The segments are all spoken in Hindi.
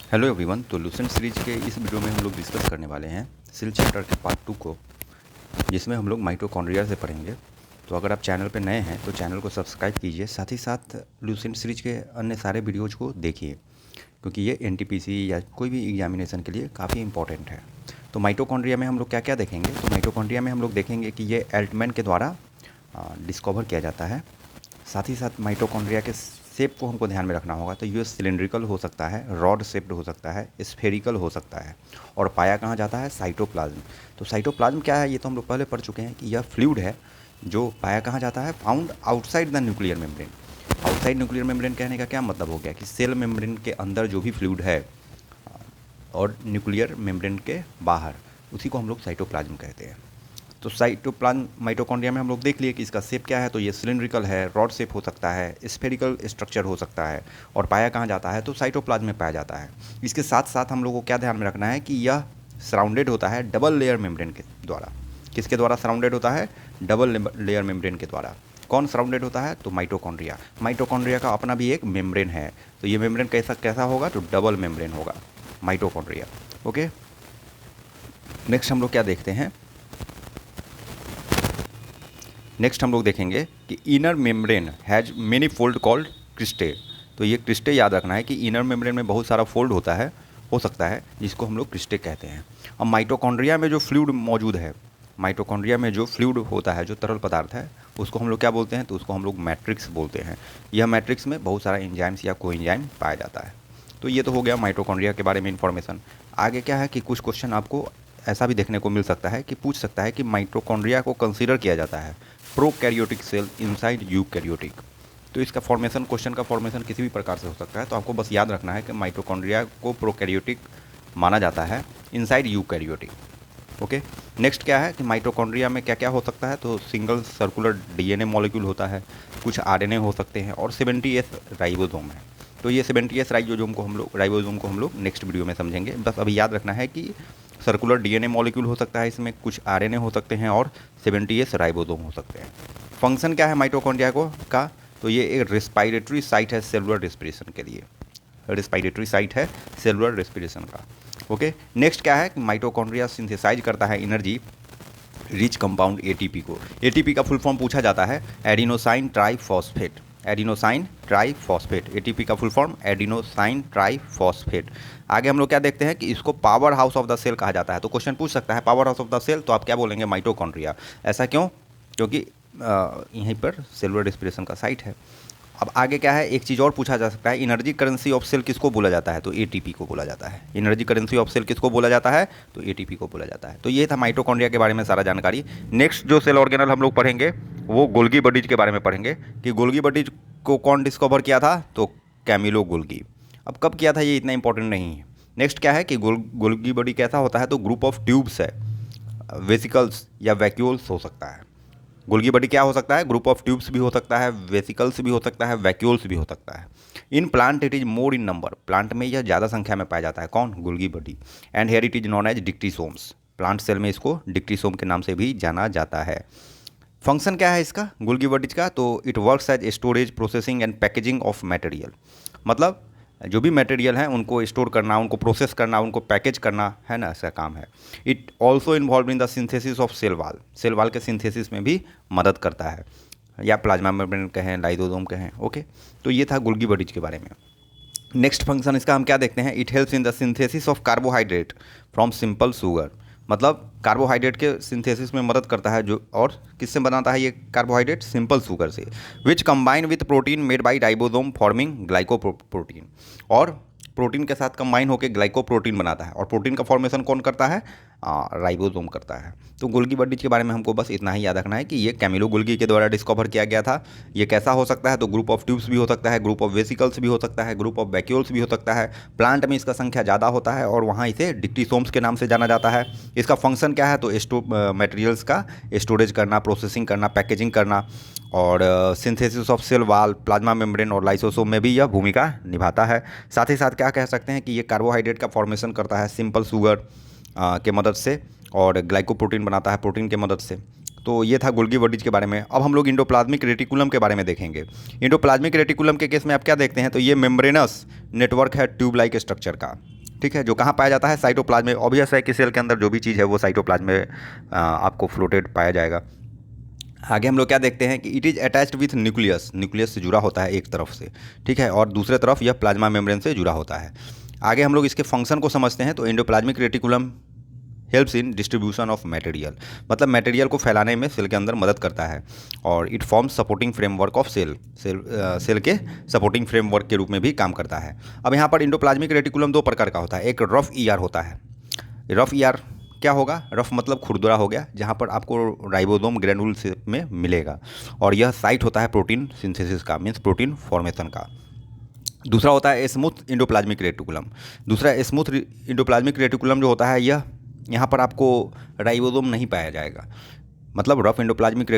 Hello everyone. तो लूसेंट सीरीज के इस वीडियो में हम लोग डिस्कस करने वाले हैं सेल चैप्टर के पार्ट 2 को, जिसमें हम लोग माइटोकॉन्ड्रिया से पढ़ेंगे। तो अगर आप चैनल पर नए हैं तो चैनल को सब्सक्राइब कीजिए, साथ ही साथ लूसेंट सीरीज के अन्य सारे वीडियोज को देखिए, क्योंकि ये एनटीपीसी या कोई भी एग्जामिनेशन के लिए काफ़ी इंपॉर्टेंट है। तो माइटोकॉन्ड्रिया में हम लोग क्या क्या देखेंगे? तो माइटोकॉन्ड्रिया में हम लोग देखेंगे कि ये एल्टमैन के द्वारा डिस्कवर किया जाता है। साथ ही साथ माइटोकॉन्ड्रिया के शेप को हमको ध्यान में रखना होगा। तो ये सिलेंड्रिकल हो सकता है, रॉड शेप्ड हो सकता है, स्फेरिकल हो सकता है, और पाया कहाँ जाता है? साइटोप्लाज्म। तो साइटोप्लाज्म क्या है? ये तो हम लोग पहले पढ़ चुके हैं कि यह फ्लूइड है जो पाया कहाँ जाता है? Found outside the nuclear membrane. Outside nuclear membrane कहने का क्या मतलब हो गया कि सेल मेम्ब्रेन के अंदर जो भी फ्लूइड है और न्यूक्लियर मेम्ब्रेन के बाहर, उसी को हम लोग साइटोप्लाज्म कहते हैं। तो साइटोप्लाज्म माइटोकॉन्ड्रिया में हम लोग देख लिए कि इसका शेप क्या है। तो ये सिलिंड्रिकल है, रॉड शेप हो सकता है, स्फेरिकल स्ट्रक्चर हो सकता है, और पाया कहाँ जाता है? तो साइटोप्लाज्म में पाया जाता है। इसके साथ साथ हम लोगों को क्या ध्यान में रखना है कि यह सराउंडेड होता है डबल लेयर मेम्ब्रेन के द्वारा। किसके द्वारा सराउंडेड होता है? डबल लेयर मेम्ब्रेन के द्वारा। कौन सराउंडेड होता है? तो माइटोकॉन्ड्रिया। माइटोकॉन्ड्रिया का अपना भी एक मेम्ब्रेन है। तो ये मेम्ब्रेन कैसा कैसा होगा? तो डबल मेम्ब्रेन होगा माइटोकॉन्ड्रिया। ओके, नेक्स्ट हम लोग क्या देखते हैं? नेक्स्ट हम लोग देखेंगे कि inner membrane has many fold called cristae. तो ये क्रिस्टे याद रखना है कि इनर मेम्ब्रेन में बहुत सारा फोल्ड होता है, हो सकता है, जिसको हम लोग क्रिस्टे कहते हैं। अब माइटोकॉन्ड्रिया में जो फ्लूइड मौजूद है, माइटोकॉन्ड्रिया में जो फ्लूइड होता है, जो तरल पदार्थ है, उसको हम लोग क्या बोलते हैं? तो उसको हम लोग मैट्रिक्स बोलते हैं। यह मैट्रिक्स में बहुत सारा एंजाइम्स या कोएंजाइम पाया जाता है। तो ये तो हो गया माइटोकॉन्ड्रिया के बारे में इन्फॉर्मेशन। आगे क्या है कि कुछ क्वेश्चन आपको ऐसा भी देखने को मिल सकता है कि पूछ सकता है कि माइटोकॉन्ड्रिया को कंसीडर किया जाता है प्रोकैरियोटिक सेल इनसाइड यूकैरियोटिक। तो इसका फॉर्मेशन, क्वेश्चन का फॉर्मेशन किसी भी प्रकार से हो सकता है। तो आपको बस याद रखना है कि माइटोकॉन्ड्रिया को प्रोकैरियोटिक माना जाता है इनसाइड यूकैरियोटिक। ओके, नेक्स्ट क्या है कि माइटोकॉन्ड्रिया में क्या क्या हो सकता है? तो सिंगल सर्कुलर डीएनए मॉलिक्यूल होता है, कुछ आरएनए हो सकते हैं, और 70S राइबोसोम है। तो ये 70S राइबोसोम को हम लोग नेक्स्ट वीडियो में समझेंगे। बस अभी याद रखना है कि सर्कुलर डीएनए मॉलिक्यूल हो सकता है, इसमें कुछ आरएनए हो सकते हैं, और 70S राइबोसोम हो सकते हैं। फंक्शन क्या है माइटोकॉन्ड्रिया का? तो ये एक रेस्पिरेटरी साइट है सेलुलर रेस्पिरेशन के लिए। रेस्पिरेटरी साइट है सेलुलर रेस्पिरेशन का। ओके, नेक्स्ट क्या है कि माइटोकॉन्ड्रिया सिंथेसाइज करता है एनर्जी रिच कंपाउंड एटीपी को। एटीपी का फुल फॉर्म पूछा जाता है adenosine triphosphate. Adenosine triphosphate, ATP का फुल फॉर्म एडिनोसाइन ट्राइफॉस्फेट। आगे हम लोग क्या देखते हैं कि इसको power house of the cell कहा जाता है। तो क्वेश्चन पूछ सकता है power house of the cell, तो आप क्या बोलेंगे? माइटोकॉन्ड्रिया। ऐसा क्यों? क्योंकि यहीं पर सेलुलर रेस्पिरेशन का साइट है। अब आगे क्या है, एक चीज़ और पूछा जा सकता है, एनर्जी करेंसी ऑफ सेल किसको बोला जाता है? तो एटीपी को बोला जाता है। एनर्जी करेंसी ऑफ सेल किसको बोला जाता है? तो एटीपी को बोला जाता है। तो ये था माइटोकॉन्ड्रिया के बारे में सारा जानकारी। नेक्स्ट जो सेल ऑर्गेनल हम लोग पढ़ेंगे वो गोल्गी बडीज के बारे में पढ़ेंगे कि गोल्गी बडीज को कौन डिस्कवर किया था? तो कैमिलो गोल्गी। अब कब किया था ये इतना इंपॉर्टेंट नहीं है। नेक्स्ट क्या है कि गोल्गी बडी कैसा होता है? तो ग्रुप ऑफ ट्यूब्स है, वेसिकल्स या वैक्यूल्स हो सकता है। गोल्गी बडी क्या हो सकता है? ग्रुप ऑफ ट्यूब्स भी हो सकता है, वेसिकल्स भी हो सकता है, वैक्यूल्स भी हो सकता है। In plant it is more in number. Plant में यह ज़्यादा संख्या में पाया जाता है। कौन? Golgi body. And here it is known as dictyosomes. Plant cell में इसको डिक्टीसोम के नाम से भी जाना जाता है। फंक्शन क्या है इसका गोल्गी बडीज का? तो it works as storage, processing and packaging of material. मतलब जो भी मटेरियल हैं उनको स्टोर करना, उनको प्रोसेस करना, उनको पैकेज करना, है ना, ऐसा काम है। It also involve in the synthesis of cell wall. Cell wall के सिंथेसिस में भी मदद करता है, या प्लाज्मा मेम्ब्रेन कहें, लाइसोसोम कहें। ओके, तो ये था गोल्गी बडीज के बारे में। नेक्स्ट फंक्शन इसका हम क्या देखते हैं? It helps in the synthesis of carbohydrate from simple sugar. मतलब कार्बोहाइड्रेट के सिंथेसिस में मदद करता है। जो और किससे बनाता है ये कार्बोहाइड्रेट? सिंपल शुगर से। Which combine with protein made by ribosome forming glycoprotein. और प्रोटीन के साथ कंबाइन होकर ग्लाइकोप्रोटीन बनाता है, और प्रोटीन का फॉर्मेशन कौन करता है? राइबोसोम करता है। तो गोल्गी बडीज के बारे में हमको बस इतना ही याद रखना है कि ये कैमिलो गोल्गी के द्वारा डिस्कवर किया गया था। ये कैसा हो सकता है? तो ग्रुप ऑफ ट्यूब्स भी हो सकता है, ग्रुप ऑफ वेसिकल्स भी हो सकता है, ग्रुप ऑफ वैक्यूल्स भी हो सकता है। प्लांट में इसका संख्या ज़्यादा होता है और वहाँ इसे डिक्टीसोम्स के नाम से जाना जाता है। इसका फंक्शन क्या है? तो मटेरियल्स का स्टोरेज करना, प्रोसेसिंग करना, पैकेजिंग करना, और synthesis of cell wall, plasma membrane और लाइसोसोम में भी यह भूमिका निभाता है। साथ ही साथ क्या कह सकते हैं कि ये कार्बोहाइड्रेट का फॉर्मेशन करता है सिंपल शुगर के मदद से, और ग्लाइकोप्रोटीन बनाता है प्रोटीन के मदद से। तो ये था गोल्गी बडीज के बारे में। अब हम लोग इंडोप्लाज्मिक रेटिकुलम के बारे में देखेंगे। इंडोप्लाज्मिक रेटिकुलम के केस में आप क्या देखते हैं? तो ये मेम्ब्रेनस नेटवर्क है ट्यूब लाइक स्ट्रक्चर का। ठीक है, जो कहाँ पाया जाता है, साइटोप्लाज्म में। ऑब्वियस है कि सेल के अंदर जो भी चीज़ है वो साइटोप्लाज्म में आपको फ्लोटेड पाया जाएगा। आगे हम लोग क्या देखते हैं कि it is attached with nucleus, nucleus से जुड़ा होता है एक तरफ से, ठीक है, और दूसरे तरफ यह प्लाज्मा मेम्ब्रेन से जुड़ा होता है। आगे हम लोग इसके फंक्शन को समझते हैं। तो endoplasmic reticulum helps in distribution of material, मतलब मटेरियल को फैलाने में सेल के अंदर मदद करता है। और it forms supporting framework of cell के सपोर्टिंग फ्रेमवर्क के रूप में भी काम करता है। अब यहाँ पर एंडोप्लाज्मिक रेटिकुलम दो प्रकार का होता है। एक रफ ईआर होता है। रफ ईआर क्या होगा, रफ मतलब खुरदुरा हो गया, जहाँ पर आपको राइबोसोम ग्रेनुल शेप में मिलेगा, और यह साइट होता है प्रोटीन सिंथेसिस का, मीन्स प्रोटीन फॉर्मेशन का। दूसरा होता है स्मूथ इंडोप्लाज्मिक रेटिकुलम। दूसरा स्मूथ इंडोप्लाज्मिक रेटिकुलम जो होता है, यह यहाँ पर आपको राइबोसोम नहीं पाया जाएगा। मतलब रफ एंडोप्लाज्मिक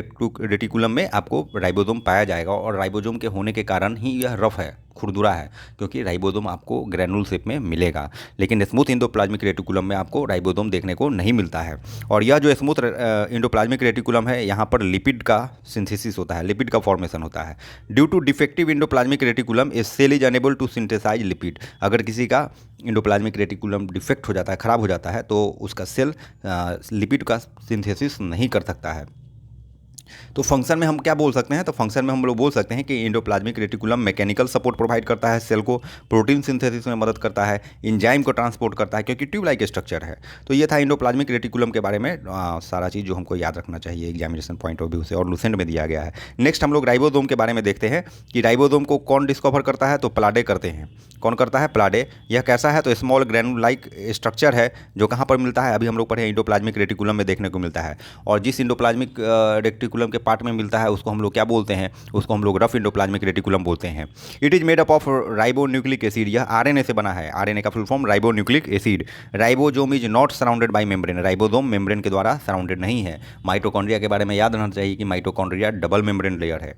रेटिकुलम में आपको राइबोसोम पाया जाएगा, और राइबोसोम के होने के कारण ही यह रफ है, खुरदुरा है, क्योंकि राइबोसोम आपको ग्रैनुल शेप में मिलेगा। लेकिन स्मूथ एंडोप्लाज्मिक रेटिकुलम में आपको राइबोसोम देखने को नहीं मिलता है। और यह जो स्मूथ एंडोप्लाज्मिक रेटिकुलम है, यहाँ पर लिपिड का सिंथेसिस होता है, लिपिड का फॉर्मेशन होता है। Due to defective endoplasmic reticulum a cell is unable to synthesize lipid. अगर किसी का एंडोप्लाज्मिक रेटिकुलम डिफेक्ट हो जाता है, खराब हो जाता है, तो उसका सेल लिपिड का सिंथेसिस नहीं कर सकता है। तो फंक्शन में हम क्या बोल सकते हैं, तो फंक्शन में हम लोग बोल सकते हैं कि endoplasmic reticulum mechanical support provide करता है सेल को, प्रोटीन सिंथेसिस में मदद करता है, एंजाइम को ट्रांसपोर्ट करता है, क्योंकि ट्यूब लाइक स्ट्रक्चर है। तो ये था एंडोप्लाज्मिक रेटिकुलम के बारे में सारा चीज़ जो हमको याद रखना चाहिए एग्जामिनेशन पॉइंट ऑफ व्यू से, और लुसेंट में दिया गया है। नेक्स्ट हम लोग राइबोसोम के बारे में देखते हैं कि राइबोसोम को कौन डिस्कवर करता है, तो प्लाडे करते हैं। कौन करता है, प्लाडे। यह कैसा है, तो स्मॉल ग्रैनुल लाइक स्ट्रक्चर है, जो कहाँ पर मिलता है, अभी हम लोग पढ़े एंडोप्लाज्मिक रेटिकुलम में देखने को मिलता है। और जिस एंडोप्लाज्मिक रेटिकुलम के पार्ट में मिलता है उसको हम लोग क्या बोलते हैं, उसको हम लोग रफ एंडोप्लाज्मिक रेटिकुलम बोलते हैं। It is made up of ribonucleic acid. यह आरएनए से बना है। आरएनए का full form ribonucleic acid. Ribosome is not surrounded by membrane. Ribosome membrane के द्वारा सराउंडेड नहीं है। माइटोकॉन्ड्रिया के बारे में याद रहना चाहिए कि माइटोकॉन्ड्रिया डबल मेम्ब्रेन लेयर है,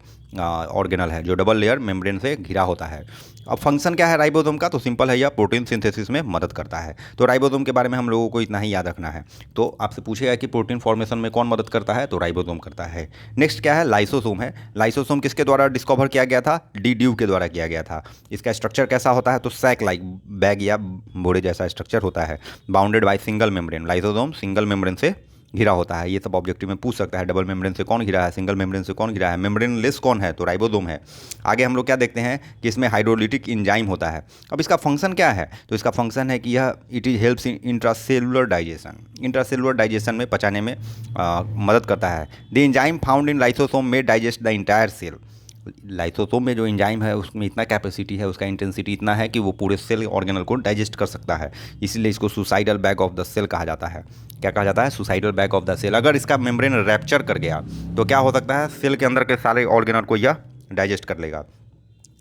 ऑर्गेनल है, जो डबल लेयर मेम्ब्रेन से घिरा होता है। अब फंक्शन क्या है राइबोसोम का, तो सिंपल है, यह प्रोटीन सिंथेसिस में मदद करता है। तो राइबोसोम के बारे में हम लोगों को इतना ही याद रखना है। तो आपसे पूछेगा कि प्रोटीन फॉर्मेशन में कौन मदद करता है, तो राइबोसोम करता है। नेक्स्ट क्या है, लाइसोसोम है। लाइसोसोम किसके द्वारा डिस्कवर किया गया था, डी ड्यू के द्वारा किया गया था। इसका स्ट्रक्चर कैसा होता है, तो सैक लाइक, बैग या बोरे जैसा स्ट्रक्चर होता है, bounded by single membrane. Lysosome single membrane से घिरा होता है। ये सब ऑब्जेक्टिव में पूछ सकता है, डबल मेम्ब्रेन से कौन घिरा है, सिंगल मेम्ब्रेन से कौन घिरा है, मेम्ब्रेन लेस कौन है, तो राइबोसोम है। आगे हम लोग क्या देखते हैं कि इसमें हाइड्रोलिटिक एंजाइम होता है। अब इसका फंक्शन क्या है, तो इसका फंक्शन है कि यह it is helps in intracellular digestion. Intracellular digestion में पचाने में मदद करता है। The enzyme found in lysosome में digest the entire cell. Lysosome में जो एंजाइम है उसमें इतना कैपेसिटी है, उसका इंटेंसिटी इतना है कि वो पूरे सेल ऑर्गेनल को डाइजेस्ट कर सकता है। इसीलिए इसको suicidal bag of the cell कहा जाता है। क्या कहा जाता है, suicidal bag of the cell. अगर इसका मेम्ब्रेन रैप्चर कर गया तो क्या हो सकता है, सेल के अंदर के सारे ऑर्गेनल को यह डाइजेस्ट कर लेगा।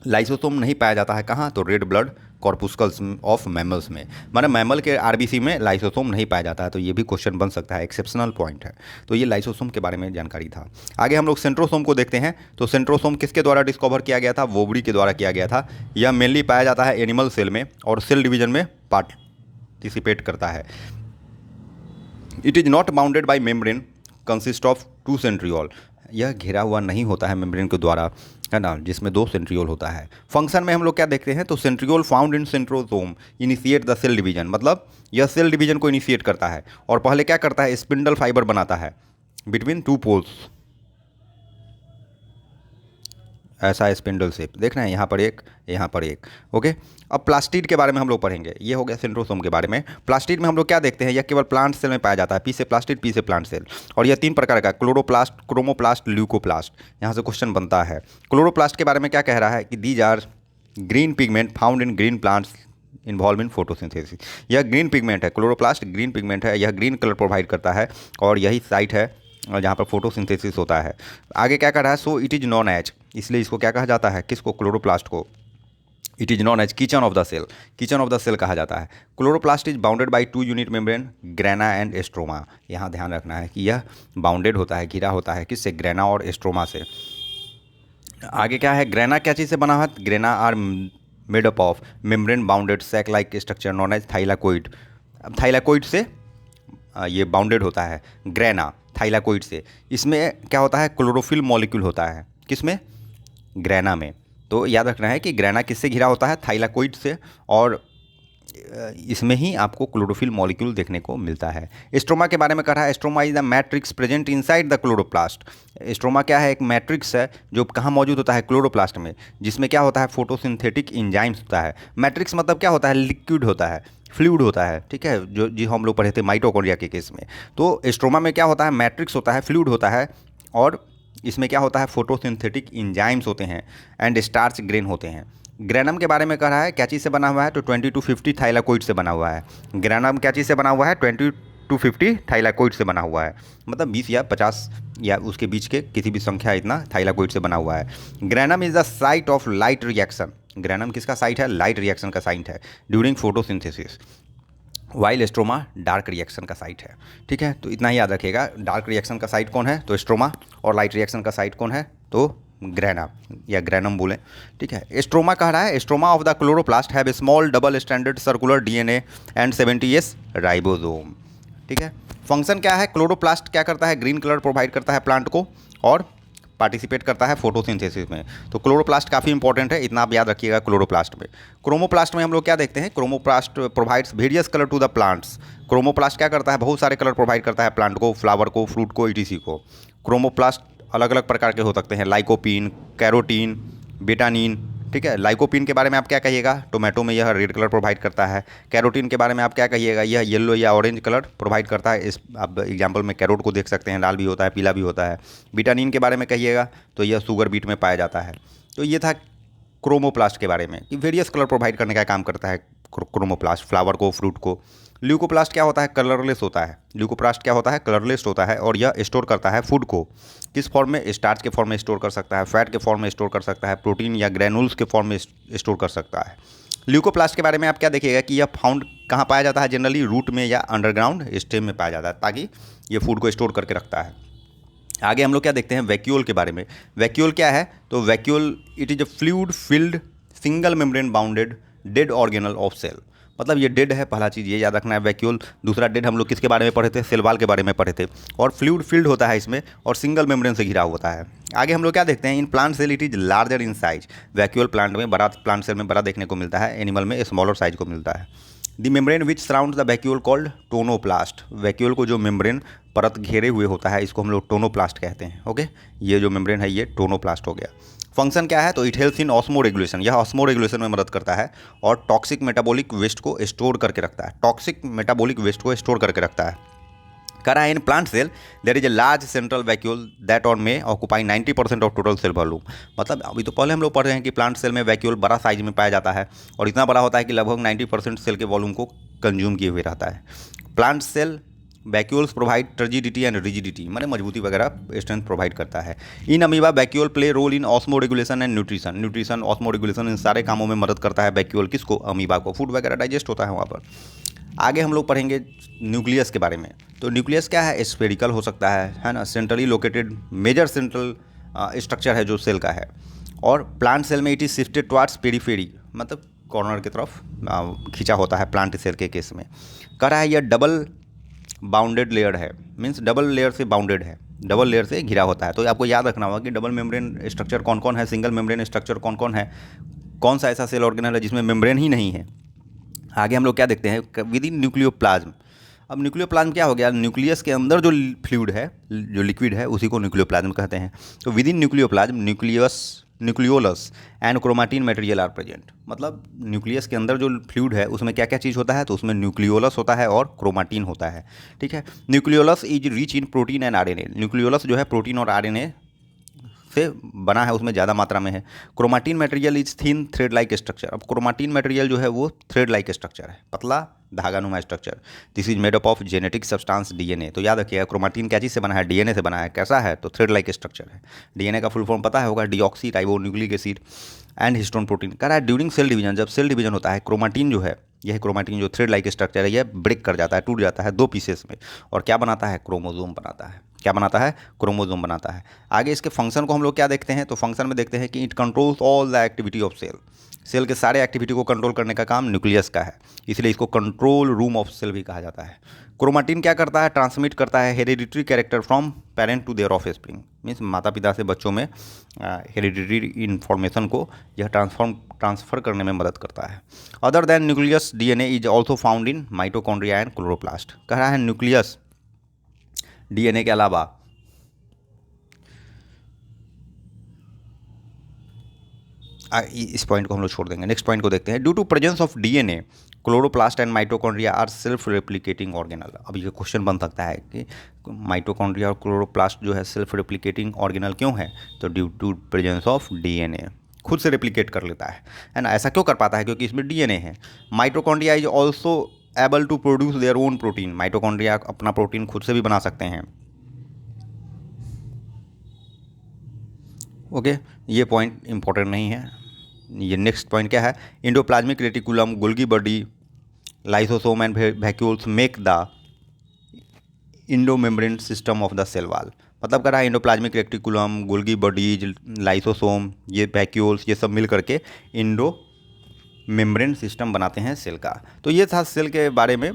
लाइसोसोम नहीं पाया जाता है कहाँ, तो रेड ब्लड कॉर्पुस्कल्स ऑफ मैमल्स में, माने मैमल के आरबीसी में लाइसोसोम नहीं पाया जाता है। तो ये भी क्वेश्चन बन सकता है, एक्सेप्शनल पॉइंट है। तो ये लाइसोसोम के बारे में जानकारी था। आगे हम लोग सेंट्रोसोम को देखते हैं। तो सेंट्रोसोम किसके द्वारा डिस्कवर किया गया था, वोबरी के द्वारा किया गया था। यह मेनली पाया जाता है एनिमल सेल में, और सेल डिवीजन में पार्टिसिपेट करता है। It is not bounded by membrane, consist of 2 centriole. यह घिरा हुआ नहीं होता है मेम्ब्रेन के द्वारा, है ना, जिसमें 2 सेंट्रियोल होता है। फंक्शन में हम लोग क्या देखते हैं, तो centriole found in centrosome initiate the cell division. मतलब यह सेल डिवीजन को इनिशिएट करता है, और पहले क्या करता है, स्पिंडल फाइबर बनाता है बिटवीन 2 पोल्स। ऐसा स्पिंडल शेप देखना है, यहाँ पर एक, यहाँ पर एक। ओके, अब प्लास्टिड के बारे में हम लोग पढ़ेंगे। ये हो गया सेंट्रोसोम के बारे में। प्लास्टिड में हम लोग क्या देखते हैं, यह केवल प्लांट सेल में पाया जाता है। पी से प्लास्टिड, पी से प्लांट सेल। और यह 3 प्रकार का, क्लोरोप्लास्ट, क्रोमोप्लास्ट, ल्यूकोप्लास्ट। यहाँ से क्वेश्चन बनता है। क्लोरोप्लास्ट के बारे में क्या कह रहा है कि these are green pigment found in green plants involve in photosynthesis. यह ग्रीन पिगमेंट है, क्लोरोप्लास्ट ग्रीन पिगमेंट है, यह ग्रीन कलर प्रोवाइड करता है, और यही साइट है जहाँ पर फोटोसिंथेसिस होता है। आगे क्या कर रहा है, so it is known as, इसलिए इसको क्या कहा जाता है, किसको, क्लोरोप्लास्ट को, it is known as kitchen of the cell. Kitchen of the cell कहा जाता है। Chloroplast is bounded by 2 unit membrane, grana and stroma. यहाँ ध्यान रखना है कि यह बाउंडेड होता है, घिरा होता है, किससे, ग्रेना और एस्ट्रोमा से। आगे क्या है, ग्रेना क्या चीज़ से बना है, grana are made up of membrane bounded sac like structure known as thylakoid. अब थाइलाकोइड से ये बाउंडेड होता है, ग्रेना थाइलाकोइड से। इसमें क्या होता है, क्लोरोफिल मॉलिक्यूल होता है, किसमें, ग्रेना में। तो याद रखना है कि ग्रेना किससे घिरा होता है, थाइलाकोइड से, और इसमें ही आपको क्लोरोफिल मॉलिक्यूल देखने को मिलता है। स्ट्रोमा के बारे में कहा है, stroma is the matrix present inside the chloroplast. Stroma क्या है? एक मैट्रिक्स है जो कहाँ मौजूद होता है? क्लोरोप्लास्ट में, जिसमें क्या होता है? फोटोसिंथेटिक एंजाइम्स होता है। मैट्रिक्स मतलब क्या होता है? लिक्विड होता है, फ्लूइड होता है, ठीक है, जो हम लोग पढ़े थे माइटोकॉन्ड्रिया के केस में। तो स्ट्रोमा में क्या होता है? मैट्रिक्स होता है, फ्लूइड होता है, और इसमें क्या होता है? फोटोसिंथेटिक एंजाइम्स होते हैं एंड स्टार्च ग्रेन होते हैं। ग्रेनम के बारे में कह रहा है, क्या चीज़ से बना हुआ है? तो 20 to 50 थाइलाकोइड से बना हुआ है। ग्रेनम क्या चीज़ से बना हुआ है? 20 to 50 थाइलाकोइड से बना हुआ है, मतलब 20 या 50 या उसके बीच के किसी भी संख्या इतना थाइलाकोइड से बना हुआ है। Granum is the site of light reaction. Granum किसका साइट है? लाइट रिएक्शन का साइट है during photosynthesis. While stroma dark reaction का साइट है। ठीक है, तो इतना ही याद रखिएगा। डार्क रिएक्शन का साइट कौन है? तो स्ट्रोमा। और लाइट रिएक्शन का साइट कौन है? तो ग्रेना या ग्रेनम बोलें। ठीक है, स्ट्रोमा कह रहा है, stroma of the chloroplast have a small double standard circular DNA and 70s ribosome. ठीक है, फंक्शन क्या है? क्लोरोप्लास्ट क्या करता है? ग्रीन कलर प्रोवाइड करता है प्लांट को और पार्टिसिपेट करता है फोटोसिंथेसिस में। तो क्लोरोप्लास्ट काफ़ी इंपॉर्टेंट है, इतना आप याद रखिएगा। क्लोरोप्लास्ट में, क्रोमोप्लास्ट में हम लोग क्या देखते हैं? Chromoplast provides various colour to the plants. Chromoplast क्या करता है? बहुत सारे कलर प्रोवाइड करता है प्लांट को, फ्लावर को, फ्रूट को, ईटीसी को। क्रोमोप्लास्ट अलग अलग प्रकार के हो सकते हैं, लाइकोपीन, कैरोटीन, बेटानीन। ठीक है, लाइकोपीन के बारे में आप क्या कहिएगा? टोमेटो में यह रेड कलर प्रोवाइड करता है। कैरोटीन के बारे में आप क्या कहिएगा? यह येलो या ऑरेंज कलर प्रोवाइड करता है। इस आप एग्जांपल में कैरोट को देख सकते हैं, लाल भी होता है, पीला भी होता है। विटामिन के बारे में कहिएगा तो यह शुगर बीट में पाया जाता है। तो ये था क्रोमोप्लास्ट के बारे में कि वेरियस कलर प्रोवाइड करने का काम करता है क्रोमोप्लास्ट, फ्लावर को, फ्रूट को। ल्यूकोप्लास्ट क्या होता है? कलरलेस होता है। ल्यूकोप्लास्ट क्या होता है? कलरलेस होता है, और यह स्टोर करता है फूड को। किस फॉर्म में? स्टार्च के फॉर्म में स्टोर कर सकता है, फैट के फॉर्म में स्टोर कर सकता है, प्रोटीन या ग्रैनुल्स के फॉर्म में स्टोर कर सकता है। ल्यूकोप्लास्ट के बारे में आप क्या देखिएगा कि यह फाउंड कहाँ पाया जाता है? जनरली रूट में या अंडरग्राउंड स्टेम में पाया जाता है, ताकि ये फूड को स्टोर करके रखता है। आगे हम लोग क्या देखते हैं? वैक्यूल के बारे में। वैक्यूल क्या है? तो vacuole it is a fluid filled single membrane bounded dead organelle of cell. मतलब ये डेड है, पहला चीज़ ये याद रखना है वैक्यूल। दूसरा डेड हम लोग किसके बारे में पढ़े थे? सेल वॉल के बारे में पढ़े थे। और फ्लूइड फील्ड होता है इसमें, और सिंगल मेम्ब्रेन से घिरा होता है। आगे हम लोग क्या देखते हैं? In plant cell it is larger in size. Vacuole plant में बड़ा, प्लांट सेल में बड़ा देखने को मिलता है, एनिमल में स्मॉलर साइज को मिलता है। The membrane which surround the vacuole called tonoplast. Vacuole को जो मेम्ब्रेन परत घेरे हुए होता है, इसको हम लोग टोनोप्लास्ट कहते हैं। ओके, ये जो मेम्ब्रेन है ये टोनोप्लास्ट हो गया। फंक्शन क्या है? तो it helps in osmoregulation. यह ऑस्मो रेगुलेशन में मदद करता है और टॉक्सिक मेटाबॉलिक वेस्ट को स्टोर करके रखता है। टॉक्सिक मेटाबॉलिक वेस्ट को स्टोर करके रखता है। कह रहा है in plant cell there is a large central vacuole that और may occupy 90% of total cell volume. मतलब अभी तो पहले हम लोग पढ़ रहे हैं कि प्लांट सेल में वैक्यूल बड़ा साइज में पाया जाता है, और इतना बड़ा होता है कि लगभग 90% सेल के वॉल्यूम को कंज्यूम किए हुए रहता है। Plant cell vacuoles provide turgidity and rigidity, माने मजबूती वगैरह स्ट्रेंथ प्रोवाइड करता है। In amoeba vacuole play role in osmoregulation and nutrition. Nutrition, osmoregulation, इन सारे कामों में मदद करता है वैक्यूल। किसको? अमीबा को। फूड वगैरह डाइजेस्ट होता है वहाँ पर। आगे हम लोग पढ़ेंगे न्यूक्लियस के बारे में। तो न्यूक्लियस क्या है? स्फेरिकल हो सकता है ना, centrally located major central structure है जो सेल का है। और प्लांट सेल में it is shifted towards periphery, मतलब कॉर्नर की तरफ खींचा होता है प्लांट सेल के केस में। कह रहा है यह डबल बाउंडेड लेयर है, मीन्स डबल लेयर से बाउंडेड है, डबल लेयर से घिरा होता है। तो आपको याद रखना होगा कि डबल मेम्ब्रेन स्ट्रक्चर कौन कौन है, सिंगल मेम्ब्रेन स्ट्रक्चर कौन कौन है, कौन सा ऐसा सेल ऑर्गेनल है जिसमें मेम्ब्रेन ही नहीं है। आगे हम लोग क्या देखते हैं? With in nucleoplasm. अब न्यूक्लियोप्लाज्म क्या हो गया? न्यूक्लियस के अंदर जो फ्लूइड है, जो लिक्विड है, उसी को न्यूक्लियोप्लाज्म कहते हैं। तो within nucleoplasm nucleolus and chromatin material are present. मतलब न्यूक्लियस के अंदर जो फ्लूइड है उसमें क्या क्या चीज़ होता है? तो उसमें न्यूक्लियोलस होता है और क्रोमाटीन होता है। ठीक है, nucleolus is rich in protein and RNA. Nucleolus जो है प्रोटीन और आरएनए से बना है, उसमें ज़्यादा मात्रा में है। Chromatin material is thin thread like structure. अब क्रोमाटीन मटेरियल जो है वो थ्रेड लाइक स्ट्रक्चर है, पतला धागानुमा structure. This is made up of genetic substance DNA. तो याद रखिएगा क्रोमाटीन क्या चीज़ से बना है? डीएनए से बना है। कैसा है? तो थ्रेड लाइक स्ट्रक्चर है। डीएनए का फुल फॉर्म पता होगा, deoxy ribo nucleic acid and histone protein. कह रहा है ड्यूरिंग सेल डिवीजन, जब सेल डिवीजन होता है, क्रोमाटीन जो है, यह क्रोमाटीन जो थ्रेड लाइक स्ट्रक्चर है, यह ब्रेक कर जाता है, टूट जाता है दो पीसेस में, और क्या बनाता है? क्रोमोसोम बनाता है। क्या बनाता है, क्रोमोसोम बनाता है। आगे इसके फंक्शन को हम लोग क्या देखते हैं, तो फंक्शन में देखते हैं कि it controls all the activity of cell. Cell के सारे एक्टिविटी को कंट्रोल करने का काम न्यूक्लियस का है, इसलिए इसको कंट्रोल रूम ऑफ सेल भी कहा जाता है। क्रोमाटिन क्या करता है, ट्रांसमिट करता है hereditary character from parent to their offspring, means माता पिता से बच्चों में हेरिडिटरी इन्फॉर्मेशन को यह ट्रांसफ़र करने में मदद करता है। Other than nucleus DNA is also found in mitochondria and chloroplast. कह रहा है न्यूक्लियस डीएनए के अलावा इस पॉइंट को हम लोग छोड़ देंगे, नेक्स्ट पॉइंट को देखते हैं। Due to presence of DNA chloroplast and mitochondria are self replicating organelle. अब ये क्वेश्चन बन सकता है कि माइटोकॉन्ड्रिया और क्लोरोप्लास्ट जो है सेल्फ रेप्लिकेटिंग ऑर्गेनल क्यों है, तो due to presence of DNA, खुद से रेप्लिकेट कर लेता है ना। ऐसा क्यों कर पाता है, क्योंकि इसमें डीएनए है। Mitochondria is also able to produce their own protein. Mitochondria अपना प्रोटीन खुद से भी बना सकते हैं। ओके, ये पॉइंट इंपॉर्टेंट नहीं है। ये नेक्स्ट पॉइंट क्या है, endoplasmic reticulum, Golgi body, lysosome and vacuoles make the endomembrane system of the cell wall. मतलब कह रहा है endoplasmic reticulum, Golgi bodies, lysosome, ये वैक्यूल्स, ये सब मिल करके इंडो मेम्ब्रेन सिस्टम बनाते हैं सेल का। तो ये था सेल के बारे में,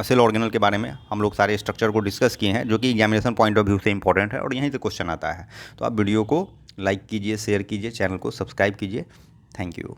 सेल ऑर्गेनल के बारे में हम लोग सारे स्ट्रक्चर को डिस्कस किए हैं, जो कि एग्जामिनेशन पॉइंट ऑफ व्यू से इंपॉर्टेंट है और यहीं से क्वेश्चन आता है। तो आप वीडियो को लाइक कीजिए, शेयर कीजिए, चैनल को सब्सक्राइब कीजिए। Thank you.